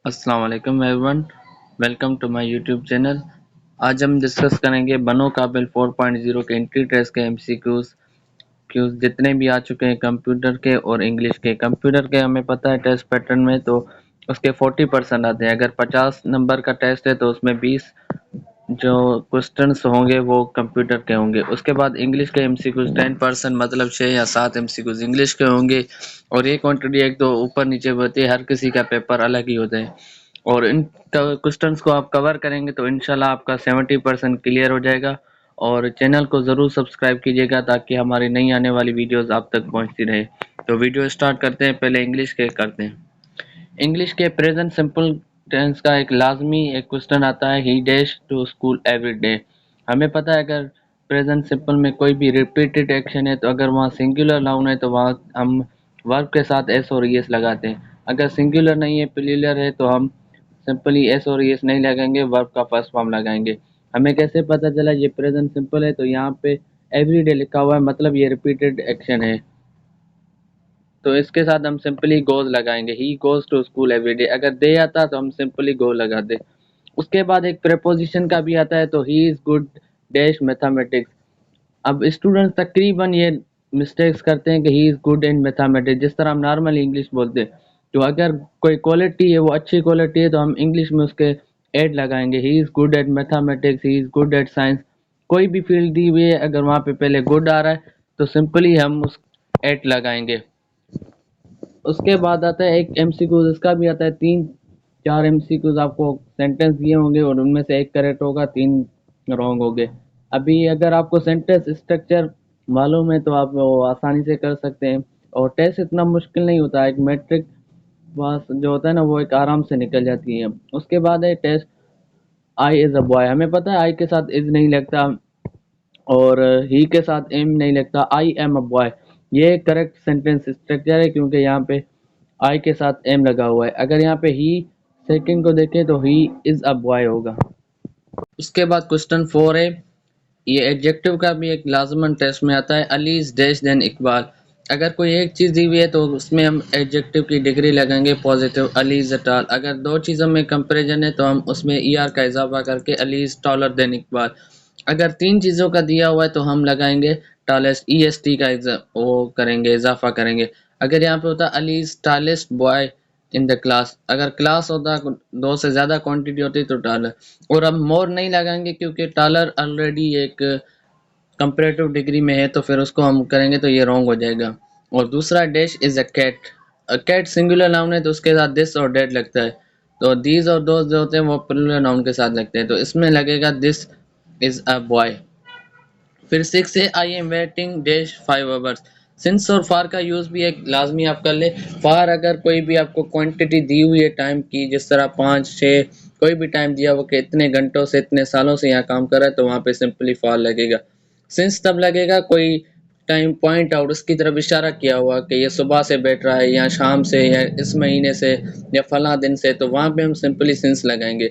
अस्सलाम वालेकुम everyone, welcome to my YouTube channel. आज हम डिस्कस करेंगे बनो काबिल 4.0 के एंट्री टेस्ट के एमसीक्यूज क्यूज जितने भी आ चुके हैं कंप्यूटर के और इंग्लिश के। कंप्यूटर के हमें पता है टेस्ट पैटर्न में तो उसके 40% आते हैं। अगर 50 नंबर का टेस्ट है तो उसमें 20 जो क्वेश्चंस होंगे वो कंप्यूटर के होंगे। उसके बाद इंग्लिश के एमसीक्यूज 10% मतलब 6 या 7 एमसीक्यूज इंग्लिश के होंगे और ये क्वांटिटी एक दो ऊपर नीचे होती है, हर किसी का पेपर अलग ही होता है। और इन क्वेश्चंस को आप कवर करेंगे तो इंशाल्लाह आपका 70% क्लियर हो जाएगा। और चैनल को ज़रूर सब्सक्राइब कीजिएगा ताकि हमारी नई आने वाली वीडियोस आप तक पहुंचती रहे। तो वीडियो स्टार्ट करते हैं, पहले इंग्लिश के करते हैं। इंग्लिश के प्रेजेंट सिंपल टेंस का एक लाजमी एक क्वेश्चन आता है, he dash to school every day. हमें पता है अगर प्रेजेंट सिंपल में कोई भी रिपीटेड एक्शन है तो अगर वहाँ सिंगुलर नाउन है तो वहाँ हम वर्ब के साथ एस और ईएस लगाते हैं। अगर सिंगुलर नहीं है प्लूरल है तो हम सिंपली एस और ईएस नहीं लगाएंगे, वर्ब का फर्स्ट फॉर्म लगाएंगे। हमें कैसे पता चला ये प्रेजेंट सिंपल है? तो यहाँ पे एवरी डे लिखा हुआ है, मतलब ये रिपीटेड एक्शन है, तो इसके साथ हम सिंपली गोज लगाएंगे। He goes to school everyday. अगर दे आता तो हम सिंपली गो लगाते। उसके बाद एक प्रेपोजिशन का भी आता है, तो he is good dash mathematics. अब स्टूडेंट्स तकरीबन ये मिस्टेक्स करते हैं कि he is good in mathematics, जिस तरह हम नॉर्मल इंग्लिश बोलते हैं। तो अगर कोई क्वालिटी है वो अच्छी क्वालिटी है तो हम इंग्लिश में उसके एड लगाएंगे, he is good at mathematics, he is good at science. कोई भी फील्ड दी हुई है अगर वहाँ पे पहले गुड आ रहा है तो सिंपली हम उस एड लगाएंगे। उसके बाद आता है एक एमसीक्यूज, इसका भी आता है। 3-4 एमसीक्यूज आपको सेंटेंस दिए होंगे और उनमें से एक करेक्ट होगा, 3 रॉन्ग होंगे। अभी अगर आपको सेंटेंस स्ट्रक्चर मालूम है तो आप वो आसानी से कर सकते हैं और टेस्ट इतना मुश्किल नहीं होता है। एक मैट्रिक पास जो होता है ना वो एक आराम से निकल जाती है। उसके बाद है test I is a boy. हमें पता है आई के साथ इज नहीं लगता और ही के साथ एम नहीं लगता, आई एम अ बॉय। ये करेक्ट सेंटेंस स्ट्रक्चर है क्योंकि यहाँ पे आई के साथ एम लगा हुआ है। अगर यहाँ पे ही सेकंड को देखें तो ही इज अ बॉय होगा। उसके बाद क्वेश्चन 4 है, ये एडजेक्टिव का भी एक लाजमन टेस्ट में आता है। Ali is dash than Iqbal. अगर कोई एक चीज़ दी हुई है तो उसमें हम एडजेक्टिव की डिग्री लगाएंगे पॉजिटिव, अली इज टाल। अगर दो चीज़ों में कंपैरिजन है तो हम उसमें आर का इजाफा करके Ali is taller than Iqbal. अगर 3 चीज़ों का दिया हुआ है तो हम लगाएंगे टालेस्ट, टी का वो करेंगे, इजाफा करेंगे। अगर यहाँ पे होता Ali is tallest boy in the class, अगर क्लास होता 2 से ज़्यादा क्वांटिटी होती तो टालर। और अब मोर नहीं लगाएंगे क्योंकि टालर ऑलरेडी एक कंपैरेटिव डिग्री में है तो फिर उसको हम करेंगे तो ये रॉन्ग हो जाएगा। और दूसरा dash is a cat singular noun है तो उसके साथ दिस और डेट लगता है, तो दीज और दोज जो होते हैं वो प्लूरल नाउन के साथ लगते हैं, तो इसमें लगेगा दिस इज अ बॉय। फिर 6 है, I am waiting dash 5 hours. Since और फार का यूज भी एक लाजमी आप कर ले। फार अगर कोई भी आपको क्वांटिटी दी हुई है टाइम की, जिस तरह 5-6 कोई भी टाइम दिया हुआ कि इतने घंटों से इतने सालों से यहाँ काम कर रहा है तो वहाँ पे सिंपली फार लगेगा। सिंस तब लगेगा कोई टाइम पॉइंट आउट उसकी तरफ इशारा किया हुआ कि ये सुबह से बैठ रहा है या शाम से या इस महीने से या फला दिन से, तो वहाँ पे हम सिंपली सिंस लगाएंगे।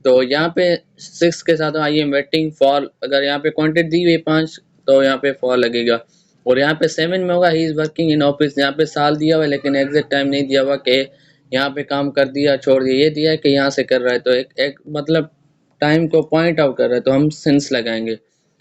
तो यहाँ पे 6 के साथ आई एम वेटिंग फॉर, अगर यहाँ पे क्वांटिटी दी हुई 5 तो यहाँ पे फॉर लगेगा। और यहाँ पे 7 में होगा he is working in office. यहाँ पे साल दिया हुआ है लेकिन एग्जैक्ट टाइम नहीं दिया हुआ कि यहाँ पे काम कर दिया छोड़ दिया, ये दिया है कि यहाँ से कर रहा है, तो एक मतलब टाइम को पॉइंट आउट कर रहा है तो हम सिंस लगाएंगे।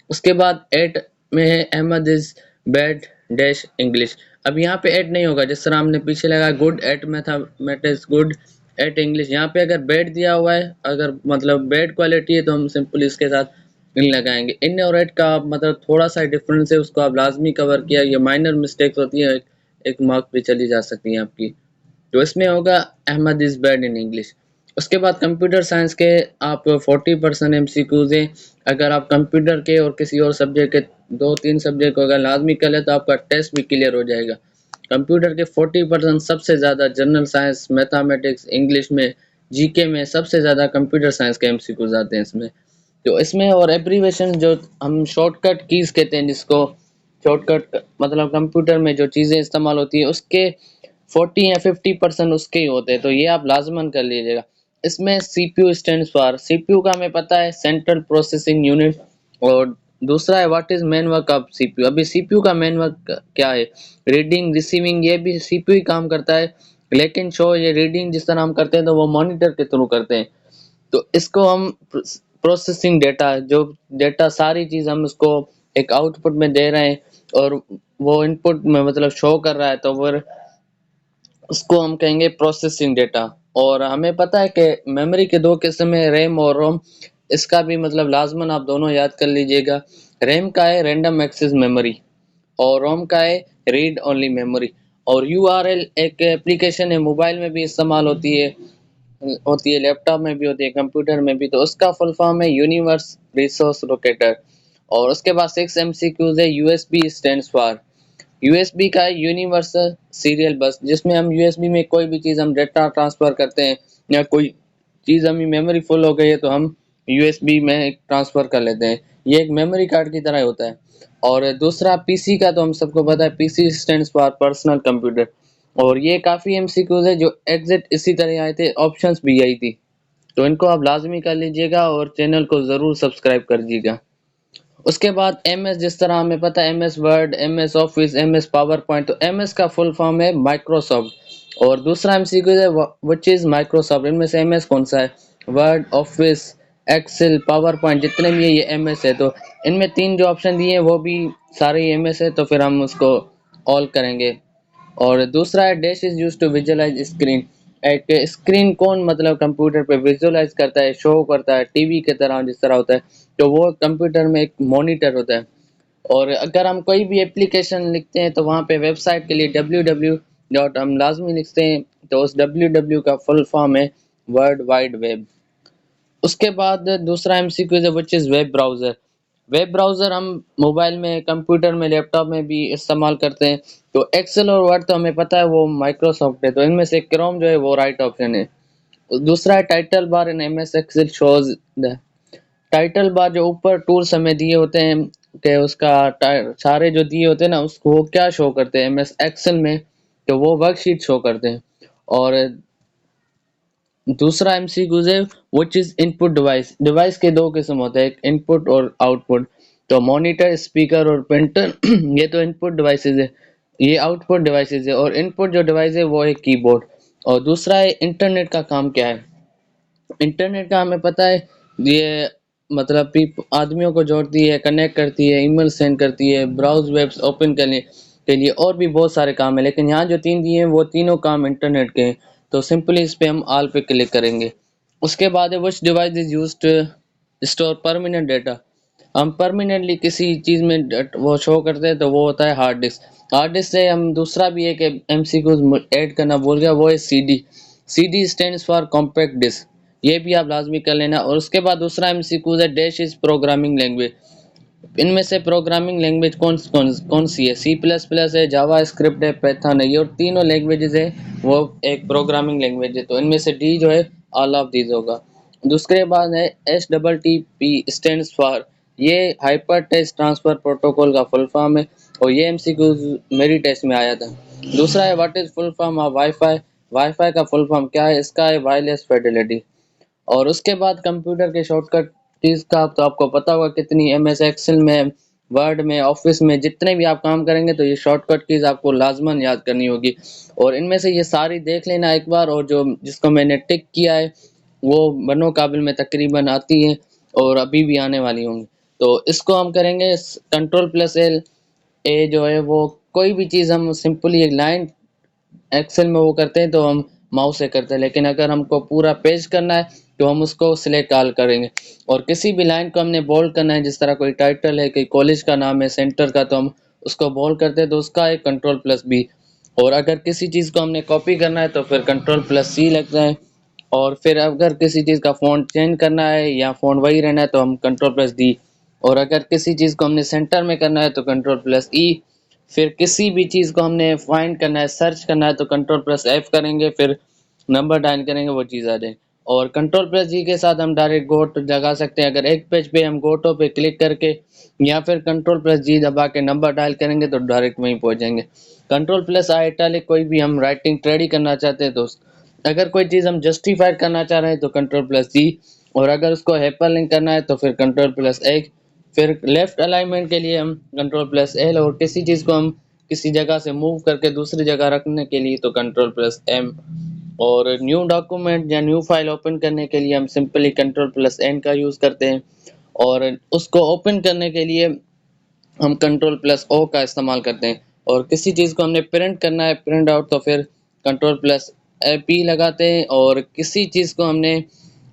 उसके बाद 8 में है Ahmed is bad dash English. अब यहाँ पे एट नहीं होगा, जिस तरह हमने पीछे लगा good at mathematics, good at English. यहाँ पे अगर बैड दिया हुआ है, अगर मतलब बैड क्वालिटी है तो हम सिंपल इसके साथ इन लगाएंगे। इन और एट का मतलब थोड़ा सा डिफरेंस है, उसको आप लाजमी कवर किया, ये माइनर मिस्टेक्स होती है, एक मार्क पे चली जा सकती है आपकी। तो इसमें होगा Ahmed is bad in English. उसके बाद कंप्यूटर साइंस के आप 40% एमसीक्यूज हैं। अगर आप कंप्यूटर के और किसी और सब्जेक्ट के 2-3 सब्जेक्ट को अगर लाजमी कर ले तो आपका टेस्ट भी क्लियर हो जाएगा। कंप्यूटर के 40% सबसे ज़्यादा, जनरल साइंस, मैथमेटिक्स, इंग्लिश में, जीके में सबसे ज़्यादा कंप्यूटर साइंस के एमसीक्यूज आते हैं इसमें। तो इसमें और एब्रीवेशन जो हम शॉर्टकट कीज कहते हैं, जिसको शॉर्टकट मतलब कंप्यूटर में जो चीज़ें इस्तेमाल होती है उसके 40 या 50% उसके ही होते हैं, तो ये आप लाजमन कर लीजिएगा। इसमें सीपीयू स्टैंड्स फॉर, सीपीयू का हमें पता है सेंट्रल प्रोसेसिंग यूनिट, और दूसरा है what is main work of CPU. अभी सीपीयू का मेन वर्क क्या है? रीडिंग, रिसीविंग, ये भी सीपीयू ही काम करता है। लेकिन शो ये रीडिंग जिस तरह हम करते हैं तो वो मॉनिटर के थ्रू करते हैं। तो इसको हम प्रोसेसिंग डेटा, जो डेटा सारी चीज हम उसको एक आउटपुट में दे रहे हैं और वो इनपुट में मतलब शो कर रहा है, तो फिर उसको हम कहेंगे प्रोसेसिंग डेटा। और हमें पता है कि मेमोरी के दो किस्म है, रैम और रोम। इसका भी मतलब लाजमन आप दोनों याद कर लीजिएगा। रैम का है रैंडम एक्सेस मेमोरी और रोम का है रीड ओनली मेमोरी। और यूआरएल एक एप्लीकेशन है, मोबाइल में भी इस्तेमाल होती है, लैपटॉप में भी होती है, कंप्यूटर में भी। तो उसका फुल फॉर्म है यूनिवर्स रिसोर्स लोकेटर। और उसके बाद 6 MCQs है। यूएसबी स्टैंड्स फॉर, यूएसबी का है यूनिवर्सल सीरियल बस, जिसमें हम यूएसबी में कोई भी चीज़ हम डेटा ट्रांसफ़र करते हैं या कोई चीज़ हमें मेमोरी फुल हो गई है तो हम यूएसबी में ट्रांसफ़र कर लेते हैं। ये एक मेमोरी कार्ड की तरह होता है। और दूसरा पीसी का तो हम सबको पता है, PC stands for personal computer. और ये काफ़ी एमसीक्यूज है जो एग्जैक्ट इसी तरह आए थे, ऑप्शंस भी यही थी। तो इनको आप लाजमी कर लीजिएगा और चैनल को ज़रूर सब्सक्राइब कर दीजिएगा। उसके बाद एमएस, जिस तरह हमें पता है MS word, MS office, MS power point. तो एमएस का फुल फॉर्म है माइक्रोसॉफ्ट। और दूसरा एमसीक्यू है व्हिच इज माइक्रोसॉफ्ट। इनमें से एमएस कौन सा है? Word, Office, Excel, PowerPoint, जितने भी है ये एमएस है। तो इनमें तीन जो ऑप्शन दिए हैं वो भी सारे एमएस है, तो फिर हम उसको ऑल करेंगे। और दूसरा है dash is used to visualize screen. एक स्क्रीन कौन मतलब कंप्यूटर पे विजुअलाइज करता है, शो करता है टीवी की तरह जिस तरह होता है, तो वो कंप्यूटर में एक मॉनिटर होता है। और अगर हम कोई भी एप्लीकेशन लिखते हैं तो वहाँ पे वेबसाइट के लिए www डॉट हम लाजमी लिखते हैं, तो उस www का फुल फॉर्म है वर्ल्ड वाइड वेब। उसके बाद दूसरा एमसीक्यू है which is web browser. Web browser हम मोबाइल में, कंप्यूटर में, लैपटॉप में भी इस्तेमाल करते हैं। तो एक्सेल और वर्ड तो हमें पता है वो माइक्रोसॉफ्ट है, तो इनमें से क्रोम जो है वो राइट ऑप्शन है। दूसरा है title bar in MS Excel shows the. Title bar जो ऊपर टूल्स हमें दिए होते हैं कि उसका सारे जो दिए होते हैं ना उसको वो क्या शो करते हैं एमएस एक्सेल में, तो वो वर्कशीट शो करते हैं। और दूसरा एमसीक्यू है which is input device. Device के दो किस्म होते हैं, एक इनपुट और आउटपुट। तो मॉनिटर, स्पीकर और प्रिंटर ये तो इनपुट डिवाइसेस है, ये आउटपुट डिवाइसेस है। और इनपुट जो डिवाइस है वो है कीबोर्ड। और दूसरा है इंटरनेट का काम क्या है। इंटरनेट का हमें पता है ये मतलब आदमियों को जोड़ती है, कनेक्ट करती है, ईमेल सेंड करती है, ब्राउज वेब्स ओपन करने के लिए, और भी बहुत सारे काम है। लेकिन यहाँ जो तीन दिए हैं वो तीनों काम इंटरनेट के हैं। तो सिंपली इस पे हम ऑल पे क्लिक करेंगे। उसके बाद है which device is used to store permanent data. हम परमानेंटली किसी चीज में वो शो करते हैं तो वो होता है हार्ड डिस्क। हार्ड डिस्क से हम दूसरा भी एक एमसीक्यू ऐड करना भूल गया, वो है CD. CD stands for compact disc, ये भी आप लाजमी कर लेना। और उसके बाद दूसरा एमसीक्यू है डैश इज प्रोग्रामिंग लैंग्वेज। इनमें से प्रोग्रामिंग लैंग्वेज कौन सी है? सी प्लस प्लस है, जावा स्क्रिप्ट है, पाइथन है। ये और तीनों लैंग्वेजेस है वो एक प्रोग्रामिंग लैंग्वेज है, तो इनमें से डी जो है ऑल ऑफ दीज होगा। दूसरे बाद है H double T P stands for, ये हाइपर टेक्स्ट ट्रांसफर प्रोटोकॉल का फुल फॉर्म है और ये एमसीक्यू मेरी टेस्ट में आया था। दूसरा है what is full form of wifi. Wifi का फुल फॉर्म क्या है? इसका है वायरलेस फिडेलिटी। और उसके बाद कंप्यूटर के शॉर्टकट कीज का तो आपको पता होगा कितनी, एमएस एक्सेल में, वर्ड में, ऑफिस में, जितने भी आप काम करेंगे तो ये शॉर्टकट कीज आपको लाजमन याद करनी होगी। और इनमें से ये सारी देख लेना एक बार, और जो जिसको मैंने टिक किया है वो बनो काबिल में तकरीबन आती है और अभी भी आने वाली होंगी। तो इसको हम करेंगे कंट्रोल प्लस एल। ए जो है वो कोई भी चीज़ हम सिंपली एक लाइन एक्सेल में वो करते हैं तो हम माउस से करते हैं, लेकिन अगर हमको पूरा पेज करना है तो हम उसको सिलेक्ट ऑल करेंगे। और किसी भी लाइन को हमने बोल्ड करना है, जिस तरह कोई टाइटल है, कोई कॉलेज का नाम है, सेंटर का, तो हम उसको बोल्ड करते हैं तो उसका है कंट्रोल प्लस बी। और अगर किसी चीज़ को हमने कॉपी करना है तो फिर कंट्रोल प्लस सी लगता है। और फिर अगर किसी चीज़ का फ़ॉन्ट चेंज करना है या फ़ॉन्ट वही रहना है तो हम कंट्रोल प्लस डी। और अगर किसी चीज़ को हमने सेंटर में करना है तो कंट्रोल प्लस ई। फिर किसी भी चीज़ को हमने फाइंड करना है, सर्च करना है, तो कंट्रोल प्लस एफ करेंगे, फिर नंबर डायल करेंगे, वो चीज़ आ जाए। और कंट्रोल प्लस जी के साथ हम डायरेक्ट गो टू लगा सकते हैं। अगर एक पेज पे हम गो टू पे क्लिक करके या फिर कंट्रोल प्लस जी दबा के नंबर डायल करेंगे तो डायरेक्ट वहीं पहुंच जाएंगे। कंट्रोल प्लस आई इटैलिक, कोई भी हम राइटिंग ट्रेडी करना चाहते हैं तो अगर कोई चीज़ हम जस्टिफाई करना चाह रहे हैं तो कंट्रोल प्लस जी। और अगर उसको हाइपर लिंक करना है तो फिर कंट्रोल प्लस एक। फिर लेफ्ट अलाइनमेंट के लिए हम कंट्रोल प्लस एल। और किसी चीज़ को हम किसी जगह से मूव करके दूसरी जगह रखने के लिए तो Ctrl+M, और न्यू डॉक्यूमेंट या न्यू फाइल ओपन करने के लिए हम सिंपली Ctrl+N का यूज़ करते हैं, और उसको ओपन करने के लिए हम Ctrl+O का इस्तेमाल करते हैं। और किसी चीज़ को हमने प्रिंट करना है, प्रिंट आउट, तो फिर Ctrl+P लगाते हैं, और किसी चीज़ को हमने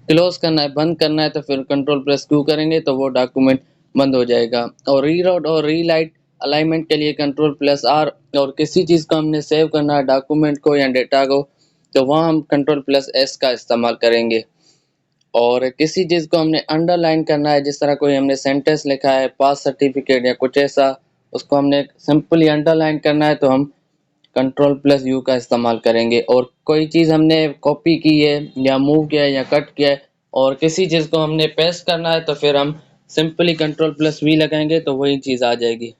क्लोज करना है, बंद करना है, तो फिर Ctrl+Q करेंगे तो वो डॉक्यूमेंट बंद हो जाएगा। और रीलोड और रीलाइट अलाइनमेंट के लिए Ctrl+R, और किसी चीज़ को हमने सेव करना है, डॉक्यूमेंट को या डेटा को, तो वहाँ हम Ctrl+S का इस्तेमाल करेंगे। और किसी चीज़ को हमने अंडरलाइन करना है, जिस तरह कोई हमने सेंटेंस लिखा है, पास सर्टिफिकेट या कुछ ऐसा, उसको हमने सिंपली अंडरलाइन करना है तो हम Ctrl+U का इस्तेमाल करेंगे। और कोई चीज़ हमने कॉपी की है या मूव किया है या कट किया है और किसी चीज़ को हमने पेस्ट करना है तो फिर हम सिंपली Ctrl+V लगाएंगे तो वही चीज़ आ जाएगी।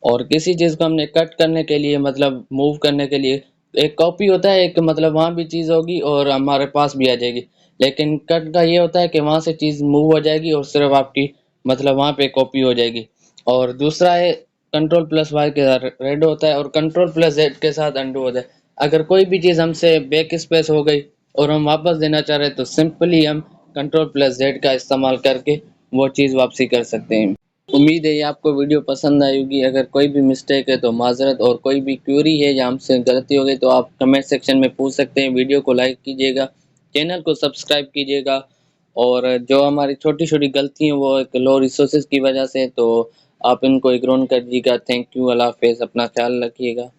और किसी चीज़ को हमने कट करने के लिए, मतलब मूव करने के लिए, एक कॉपी होता है, एक मतलब वहाँ भी चीज़ होगी और हमारे पास भी आ जाएगी, लेकिन कट का ये होता है कि वहाँ से चीज़ मूव हो जाएगी और सिर्फ आपकी मतलब वहाँ पे कॉपी हो जाएगी। और दूसरा है Ctrl+Y के साथ रेड होता है और Ctrl+Z के साथ अंडू होता है। अगर कोई भी चीज़ हमसे बैक स्पेस हो गई और हम वापस देना चाह रहे हैं तो सिंपली हम Ctrl+Z का इस्तेमाल करके वो चीज़ वापसी कर सकते हैं। उम्मीद है ये आपको वीडियो पसंद आई होगी। अगर कोई भी मिस्टेक है तो माज़रत, और कोई भी क्वेरी है या हमसे गलती हो गई तो आप कमेंट सेक्शन में पूछ सकते हैं। वीडियो को लाइक कीजिएगा, चैनल को सब्सक्राइब कीजिएगा, और जो हमारी छोटी-छोटी गलती हैं वो एक लो रिसोर्सेज़ की वजह से, तो आप इनको इग्नोर करिएगा। थैंक यू, अल्लाह हाफ़िज़, अपना ख्याल रखिएगा।